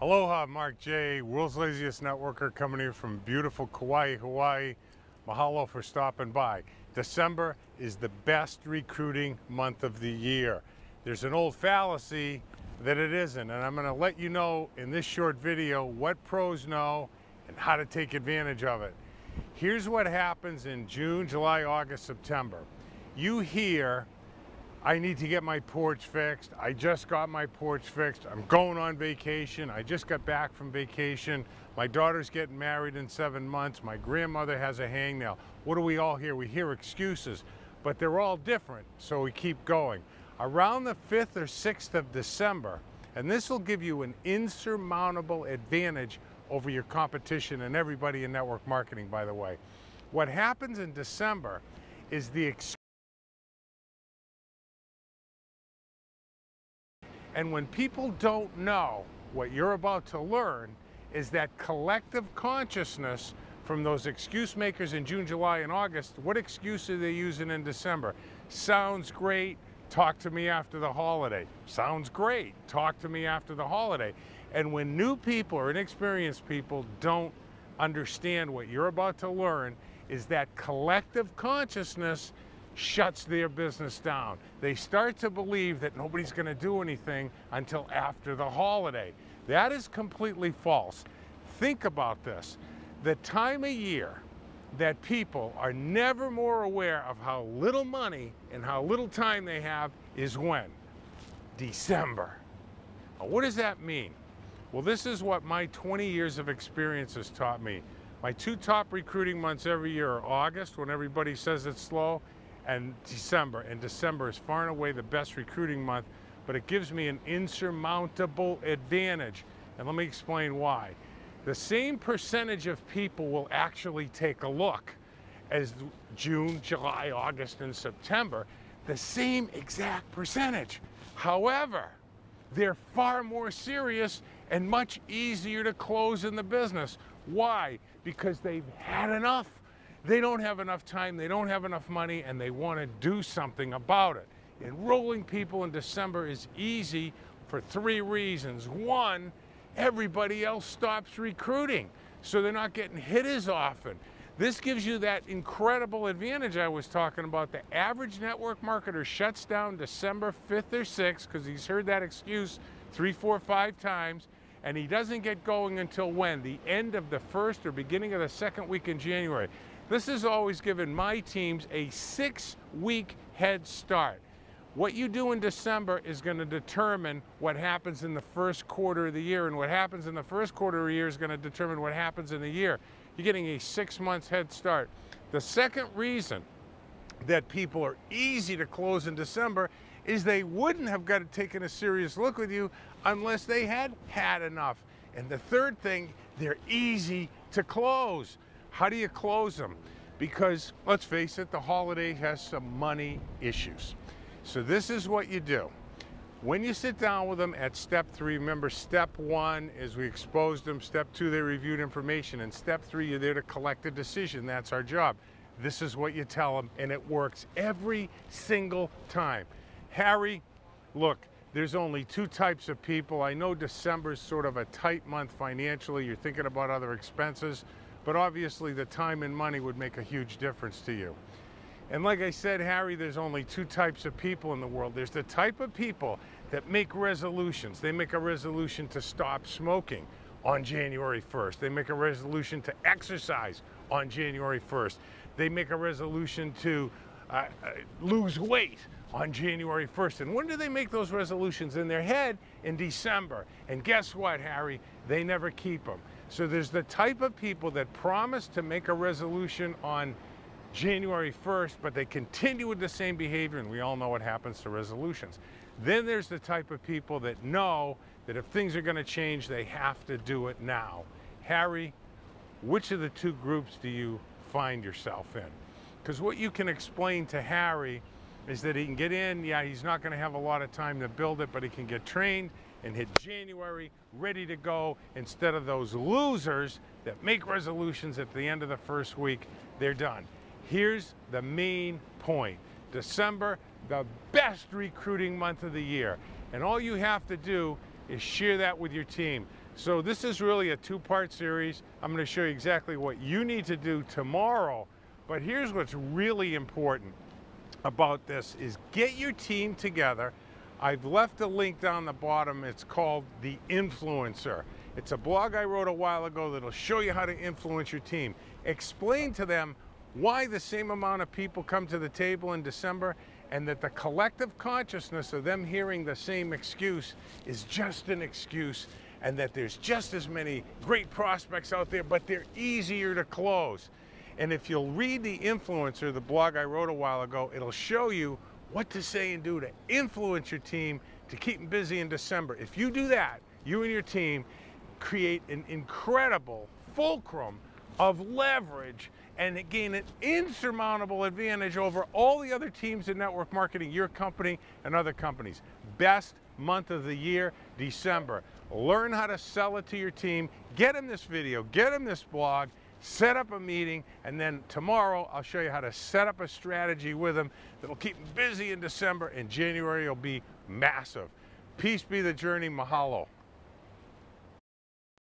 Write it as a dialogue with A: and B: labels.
A: Aloha, Mark J., world's laziest networker, coming here from beautiful Kauai, Hawaii. Mahalo for stopping by. December is the best recruiting month of the year. There's an old fallacy that it isn't, and I'm going to let you know in this short video what pros know and how to take advantage of it. Here's what happens in June, July, August, September. You hear, I need to get my porch fixed. I just got my porch fixed. I'm going on vacation. I just got back from vacation. My daughter's getting married in 7 months. My grandmother has a hangnail. What do we all hear? We hear excuses, but they're all different, so we keep going. Around the 5th or 6th of December, and this will give you an insurmountable advantage over your competition and everybody in network marketing, by the way. What happens in December is and when people don't know, what you're about to learn is that collective consciousness from those excuse makers in June, July, and August. What excuse are they using in December? Sounds great, talk to me after the holiday. Sounds great, talk to me after the holiday. And when new people or inexperienced people don't understand what you're about to learn, is that collective consciousness shuts their business down. They start to believe that nobody's going to do anything until after the holiday. That is completely false. Think about this. The time of year that people are never more aware of how little money and how little time they have is when? December. Now, what does that mean? Well, this is what my 20 years of experience has taught me. My two top recruiting months every year are August, when everybody says it's slow, and December. And December is far and away the best recruiting month, but it gives me an insurmountable advantage. And let me explain why. The same percentage of people will actually take a look as June, July, August, and September, the same exact percentage. However, they're far more serious and much easier to close in the business. Why? Because they've had enough. They don't have enough time, they don't have enough money, and they want to do something about it. Enrolling people in December is easy for 3 reasons. One, everybody else stops recruiting, so they're not getting hit as often. This gives you that incredible advantage I was talking about. The average network marketer shuts down December 5th or 6th because he's heard that excuse 3, 4, 5 times, and he doesn't get going until when? The end of the first or beginning of the second week in January. This has always given my teams a 6-week head start. What you do in December is going to determine what happens in the first quarter of the year, and what happens in the first quarter of the year is going to determine what happens in the year. You're getting a 6 months head start. The second reason that people are easy to close in December is they wouldn't have got to taken a serious look with you unless they had had enough. And the third thing, they're easy to close. How do you close them? Because, let's face it, the holiday has some money issues. So this is what you do. When you sit down with them at step 3, remember step 1 is we exposed them, step 2 they reviewed information, and step 3 you're there to collect a decision. That's our job. This is what you tell them, and it works every single time. Harry, look, there's only 2 types of people. I know December's sort of a tight month financially. You're thinking about other expenses. But obviously the time and money would make a huge difference to you. And like I said, Harry, there's only 2 types of people in the world. There's the type of people that make resolutions. They make a resolution to stop smoking on January 1st. They make a resolution to exercise on January 1st. They make a resolution to lose weight on January 1st. And when do they make those resolutions? In their head, in December. And guess what, Harry? They never keep them. So there's the type of people that promise to make a resolution on January 1st, but they continue with the same behavior, and we all know what happens to resolutions. Then there's the type of people that know that if things are going to change, they have to do it now. Harry, which of the 2 groups do you find yourself in? Because what you can explain to Harry is that he can get in, yeah, he's not going to have a lot of time to build it, but he can get trained and hit January ready to go, instead of those losers that make resolutions at the end of the first week. They're done. Here's the main point. December, the best recruiting month of the year. And all you have to do is share that with your team. So this is really a two-part series. I'm going to show you exactly what you need to do tomorrow. But here's what's really important about this is get your team together. I've left a link down the bottom. It's called The Influencer. It's a blog I wrote a while ago that'll show you how to influence your team. Explain to them why the same amount of people come to the table in December, and that the collective consciousness of them hearing the same excuse is just an excuse, and that there's just as many great prospects out there, but they're easier to close. And if you'll read The Influencer, the blog I wrote a while ago, it'll show you what to say and do to influence your team to keep them busy in December. If you do that, you and your team create an incredible fulcrum of leverage and gain an insurmountable advantage over all the other teams in network marketing, your company and other companies. Best month of the year, December. Learn how to sell it to your team. Get them this video, get them this blog, set up a meeting, and then tomorrow I'll show you how to set up a strategy with them that'll keep them busy in December, and January will be massive. Peace be the journey. Mahalo.